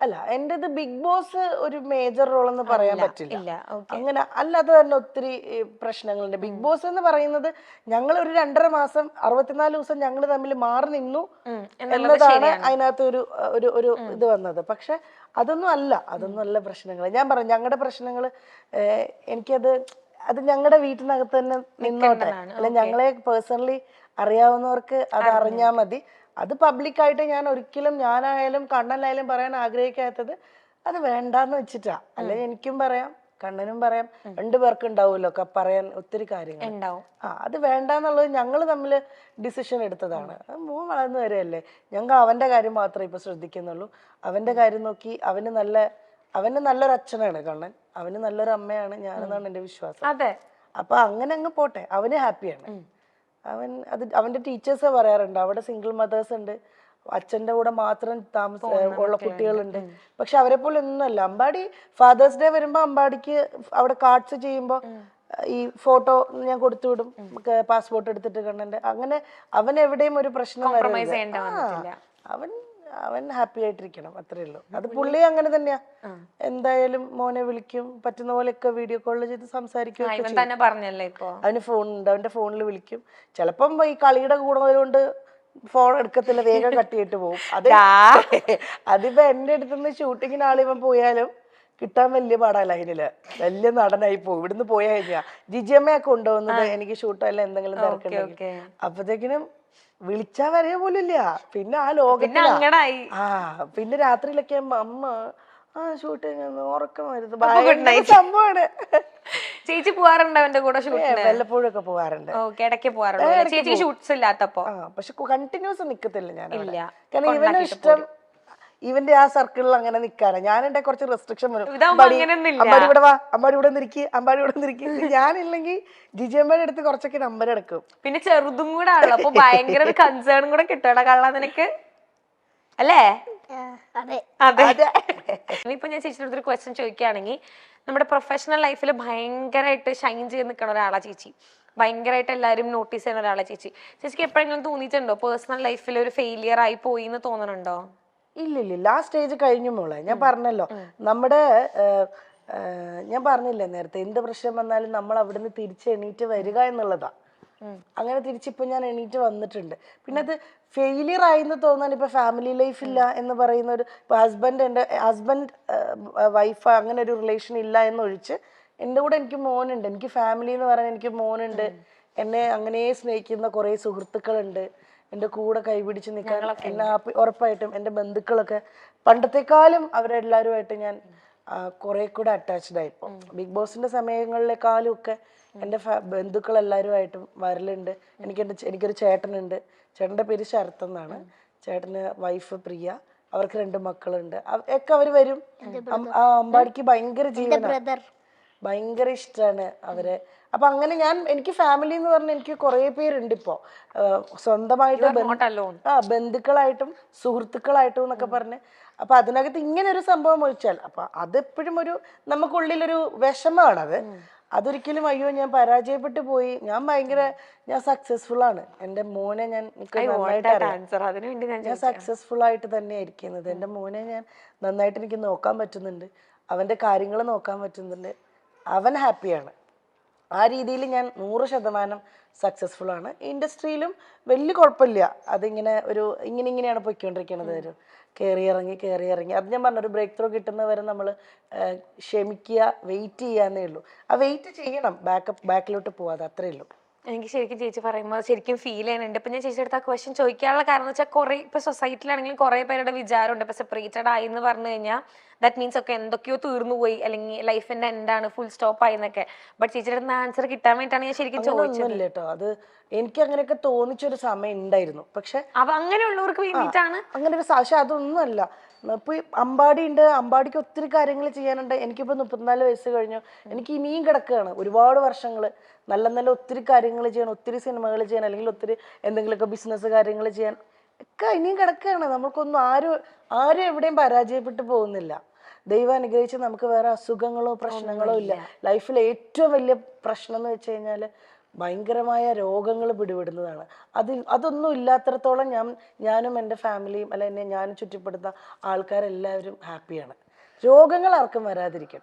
അല്ല എന്റേത് big boss ഒരു മേജർ റോൾ എന്ന് പറയാൻ പറ്റില്ല. ഇല്ല. ഓക്കെ. അങ്ങനെ അല്ലാതെ തന്നെ ഒത്തിരി പ്രശ്നങ്ങളുണ്ട്. ബിഗ് ബോസ് എന്ന് പറയുന്നത് ഞങ്ങൾ ഒരു 2.5 മാസം 64 ദിവസം ഞങ്ങൾ തമ്മിൽ മാറി നിന്നു എന്നതാണ് അതിനകത്ത് ഒരു ഒരു ഒരു ഇത് വന്നത്. പക്ഷെ അതൊന്നും അല്ല പ്രശ്നങ്ങൾ. ഞാൻ പറഞ്ഞു ഞങ്ങളുടെ പ്രശ്നങ്ങൾ അത് ഞങ്ങളുടെ വീട്ടിനകത്ത് തന്നെ നിന്നോട്ടെ. അല്ല ഞങ്ങളെ പേഴ്സണലി അറിയാവുന്നവർക്ക് അത് അറിഞ്ഞാൽ മതി. അത് പബ്ലിക്കായിട്ട് ഞാനായാലും കണ്ണനായാലും പറയാൻ ആഗ്രഹിക്കാത്തത് അത് വേണ്ടാന്ന് വെച്ചിട്ടാ. അല്ലെ എനിക്കും പറയാം, കണ്ണനും പറയാം, 2 പേർക്ക് ഉണ്ടാവുമല്ലോ പറയാൻ ഒത്തിരി കാര്യങ്ങൾ. അത് വേണ്ടാന്നുള്ളത് ഞങ്ങൾ തമ്മിൽ ഡിസിഷൻ എടുത്തതാണ്. മോൻ വളർന്നു വരെയല്ലേ, ഞങ്ങൾ അവന്റെ കാര്യം മാത്രമേ ഇപ്പൊ ശ്രദ്ധിക്കുന്നുള്ളൂ. അവന്റെ കാര്യം നോക്കി അവന് നല്ലൊരു അച്ഛനാണ് കണ്ണൻ, അവന് നല്ലൊരു അമ്മയാണ് ഞാനെന്നാണ് എന്റെ വിശ്വാസം. അപ്പൊ അങ്ങനെ അങ്ങ് പോട്ടെ, അവന് ഹാപ്പിയാണ്. അവന്റെ ടീച്ചേഴ്സ് പറയാറുണ്ട് അവിടെ സിംഗിൾ മദേഴ്സ് ഉണ്ട്, അച്ഛന്റെ കൂടെ മാത്രം ഉള്ള കുട്ടികളുണ്ട്. പക്ഷെ അവരെ പോലെ ഒന്നുമല്ല. അമ്പാടി ഫാദേഴ്സ് ഡേ വരുമ്പോ അമ്പാടിക്ക് അവിടെ കാർഡ്സ് ചെയ്യുമ്പോ ഈ ഫോട്ടോ ഞാൻ കൊടുത്തു വിടും, പാസ്പോർട്ട് എടുത്തിട്ട് കണ്ണന്റെ. അങ്ങനെ അവൻ എവിടെയും ഒരു പ്രശ്നം വരരുത്. അവൻ ഹാപ്പി ആയിട്ടിരിക്കണം, അത്രേ ഉള്ളൂ. അത് പുള്ളി അങ്ങനെ തന്നെയാ. എന്തായാലും മോനെ വിളിക്കും, പറ്റുന്ന പോലെയൊക്കെ വീഡിയോ കോളിൽ ചെയ്ത് സംസാരിക്കും. അവന് ഫോണുണ്ട്, അവന്റെ ഫോണിൽ വിളിക്കും. ചിലപ്പം ഈ കളിയുടെ കൂടുന്നതുകൊണ്ട് ഫോൺ എടുക്കത്തില്ല, വേഗം കട്ടിയിട്ട് പോകും. അതിപ്പോ എന്റെ അടുത്തുനിന്ന് ഷൂട്ടിങ്ങിന് ആളിവൻ പോയാലും കിട്ടാൻ വലിയ പാടാ. ലൈനില് വലിയ നടനായി പോകും. ഇവിടുന്ന് പോയാ കഴിഞ്ഞാ ജിജിയമ്മയൊക്കെ കൊണ്ടുപോകുന്നത് എനിക്ക് ഷൂട്ടോ അല്ല എന്തെങ്കിലും തിരക്കുണ്ടെങ്കിൽ. അപ്പത്തേക്കിനും വിളിച്ചാ വരെയ പോലില്ല. പിന്നെ ആ ലോകത്തിലായി. പിന്നെ രാത്രിയിലൊക്കെ അമ്മ ഷൂട്ടിങ് ഉറക്കം വരുന്നത് സംഭവമാണ്. ചേച്ചി പോവാറുണ്ട് അവന്റെ കൂടെ? വല്ലപ്പോഴും ഒക്കെ പോവാറുണ്ട്. പക്ഷെ കണ്ടിന്യൂസ് നിക്കത്തില്ല ഞാൻ. കാരണം ഇവന് ഇഷ്ടം ഇവന്റെ ആ സർക്കിളിൽ അങ്ങനെ നിക്കാണ്. ഞാൻ എന്റെ കുറച്ച് റെസ്ട്രിക്ഷൻ വരും. അമ്പാടി ഇവിടെ വാ, അമ്പാടി ഇവിടെ നിൽക്കി, അമ്പാടി ഇവിടെ നിൽക്കി. ഞാനില്ലെങ്കിൽ ജിജിയമ്മയുടെ അടുത്ത് കുറച്ചൊക്കെ നമ്പർ എടുക്കും. പിന്നെ ചെറുതും കൂടെ ആണല്ലോ, അപ്പൊ ഭയങ്കര കൺസേൺ കൂടെ കിട്ടൂടാ കള്ള നിനക്ക്, അല്ലേ? അതെ. ഇപ്പൊ ഞാൻ ചേച്ചിയുടെ അടുത്തൊരു ക്വസ്റ്റ്യൻ ചോദിക്കുകയാണെങ്കിൽ, നമ്മുടെ പ്രൊഫഷണൽ ലൈഫിൽ ഭയങ്കരമായിട്ട് ഷൈൻ ചെയ്ത് നിൽക്കുന്ന ഒരാളാ ചേച്ചി, ഭയങ്കരമായിട്ട് എല്ലാവരും നോട്ടീസ് ചെയ്യുന്ന ഒരാളാ ചേച്ചി. ചേച്ചിക്ക് എപ്പോഴെങ്കിലും തോന്നിയിട്ടുണ്ടോ പേഴ്സണൽ ലൈഫിൽ ഒരു ഫെയിലിയർ ആയി പോയി എന്ന് തോന്നണുണ്ടോ? ഇല്ലില്ല, ആ സ്റ്റേജ് കഴിഞ്ഞു മോളെ. ഞാൻ പറഞ്ഞല്ലോ, ഞാൻ പറഞ്ഞില്ലേ നേരത്തെ, എന്ത് പ്രശ്നം വന്നാലും നമ്മൾ അവിടുന്ന് തിരിച്ച് എണീറ്റ് വരിക എന്നുള്ളതാ. അങ്ങനെ തിരിച്ചിപ്പോ ഞാൻ എണീറ്റ് വന്നിട്ടുണ്ട്. പിന്നെ അത് ഫെയിലിയർ ആയിന്ന് തോന്നാൻ ഇപ്പൊ ഫാമിലി ലൈഫ് ഇല്ല എന്ന് പറയുന്ന ഒരു ഹസ്ബൻഡ് വൈഫ് അങ്ങനെ ഒരു റിലേഷൻ ഇല്ല എന്നൊഴിച്ച് എൻ്റെ കൂടെ എനിക്ക് മോനുണ്ട്. എനിക്ക് ഫാമിലി എന്ന് പറയാൻ എനിക്ക് മോനുണ്ട്. എന്നെ അങ്ങനെ സ്നേഹിക്കുന്ന കുറെ സുഹൃത്തുക്കളുണ്ട്. എൻ്റെ കൂടെ കൈപിടിച്ച് നിൽക്കാൻ എന്നെ ഉറപ്പായിട്ടും എൻ്റെ ബന്ധുക്കളൊക്കെ പണ്ടത്തെക്കാളും അവരെല്ലാവരുമായിട്ട് ഞാൻ കുറെ കൂടെ അറ്റാച്ച്ഡ് ആയിപ്പോ. ബിഗ് ബോസിന്റെ സമയങ്ങളിലെക്കാളും ഒക്കെ എൻ്റെ ബന്ധുക്കൾ എല്ലാവരുമായിട്ടും വരലുണ്ട്. എനിക്കൊരു ചേട്ടനുണ്ട്. ചേട്ടൻ്റെ പേര് ശരത് എന്നാണ്. ചേട്ടന് വൈഫ് പ്രിയ, അവർക്ക് 2 മക്കളുണ്ട്. ഒക്കെ അവര് വരും. അമ്പാടിക്ക് ഭയങ്കര ജീവനാണ്, ഭയങ്കര ഇഷ്ടമാണ് അവരെ. അപ്പൊ അങ്ങനെ എനിക്ക് ഫാമിലി എന്ന് പറഞ്ഞാൽ എനിക്ക് കുറെ പേരുണ്ട് ഇപ്പോ. സ്വന്തമായിട്ട് ബന്ധുക്കളായിട്ടും സുഹൃത്തുക്കളായിട്ടും എന്നൊക്കെ പറഞ്ഞ്. അപ്പൊ അതിനകത്ത് ഇങ്ങനെ ഒരു സംഭവം ഒഴിച്ചാൽ അപ്പൊ അതെപ്പോഴും നമുക്കുള്ളിലൊരു വിഷമമാണത്. അതൊരിക്കലും അയ്യോ ഞാൻ പരാജയപ്പെട്ടു പോയി, ഞാൻ സക്സസ്ഫുൾ ആണ്. എൻ്റെ മോനെ ഞാൻ സക്സസ്ഫുൾ ആയിട്ട് തന്നെ ഇരിക്കുന്നത്. എൻ്റെ മോനെ ഞാൻ നന്നായിട്ട് എനിക്ക് നോക്കാൻ പറ്റുന്നുണ്ട്, അവന്റെ കാര്യങ്ങൾ നോക്കാൻ പറ്റുന്നുണ്ട്, അവൻ ഹാപ്പിയാണ്. ആ രീതിയിൽ ഞാൻ 100% സക്സസ്ഫുൾ ആണ്. ഇൻഡസ്ട്രിയിലും വലിയ കുഴപ്പമില്ല. അതിങ്ങനെ ഇങ്ങനെയാണ് പൊയ്ക്കൊണ്ടിരിക്കുന്നത്. കയറി ഇറങ്ങി അത് ഞാൻ പറഞ്ഞ ഒരു ബ്രേക്ക് ത്രൂ കിട്ടുന്നവരെ നമ്മൾ ക്ഷമിക്കുക, വെയിറ്റ് ചെയ്യാന്നേ ഉള്ളൂ. ആ വെയിറ്റ് ചെയ്യണം, ബാക്കിലോട്ട് പോവാതെ, അത്രേ ഉള്ളൂ. എനിക്ക് ശരിക്കും ചേച്ചി പറയുമ്പോൾ ശരിക്കും ഫീൽ ചെയ്യുന്നുണ്ട്. ഇപ്പൊ ഞാൻ ചേച്ചിയുടെ അടുത്ത് ആ ക്വസ്റ്റ്യൻ ചോദിക്കാനുള്ള കാരണം എന്ന് വെച്ചാൽ കുറെ ഇപ്പൊ സൊസൈറ്റിയിലാണെങ്കിലും കുറെ പേരുടെ വിചാരമുണ്ട് ഇപ്പൊ സെപ്പറേറ്റഡ് ആയി എന്ന് പറഞ്ഞു കഴിഞ്ഞാൽ ദാറ്റ് മീൻസ് ഒക്കെ എന്തൊക്കെയോ തീർന്നു പോയി, അല്ലെങ്കിൽ ലൈഫിന്റെ എന്താണ് ഫുൾ സ്റ്റോപ്പ് ആയി എന്നൊക്കെ. ബട്ട് ചേച്ചിയുടെ അടുത്ത് ആൻസർ കിട്ടാൻ വേണ്ടിയിട്ടാണ് ഞാൻ ശരിക്കും ചോദിച്ചത് കേട്ടോ. അത് എനിക്ക് അങ്ങനെയൊക്കെ തോന്നിച്ചൊരു സമയം ഉണ്ടായിരുന്നു. പക്ഷെ അങ്ങനെയുള്ളവർക്ക് വേണ്ടിയിട്ടാണ് അങ്ങനെ ഒരു പക്ഷെ അതൊന്നുമല്ല. ഇപ്പൊ അമ്പാടിക്ക് ഒത്തിരി കാര്യങ്ങൾ ചെയ്യാനുണ്ട്. എനിക്കിപ്പോ 34 വയസ്സ് കഴിഞ്ഞു. എനിക്ക് ഇനിയും കിടക്കുകയാണ് ഒരുപാട് വർഷങ്ങൾ. നല്ല ഒത്തിരി കാര്യങ്ങൾ ചെയ്യാൻ, ഒത്തിരി സിനിമകൾ ചെയ്യാൻ, അല്ലെങ്കിൽ ഒത്തിരി എന്തെങ്കിലുമൊക്കെ ബിസിനസ് കാര്യങ്ങൾ ചെയ്യാൻ ഒക്കെ ഇനിയും കിടക്കുകയാണ്. നമുക്കൊന്നും ആരും എവിടെയും പരാജയപ്പെട്ടു പോകുന്നില്ല. ദൈവം അനുഗ്രഹിച്ച് നമുക്ക് വേറെ അസുഖങ്ങളോ പ്രശ്നങ്ങളോ ഇല്ല. ലൈഫിൽ ഏറ്റവും വലിയ പ്രശ്നം എന്ന് വെച്ച് കഴിഞ്ഞാൽ ഭയങ്കരമായ രോഗങ്ങൾ പിടിപെടുന്നതാണ്. അതൊന്നും ഇല്ലാത്തിടത്തോളം ഞാനും എൻ്റെ ഫാമിലിയും അല്ല എന്നെ ഞാനും ചുറ്റപ്പെടുന്ന ആൾക്കാരെല്ലാവരും ഹാപ്പിയാണ്. രോഗങ്ങൾ ആർക്കും വരാതിരിക്കട്ടെ.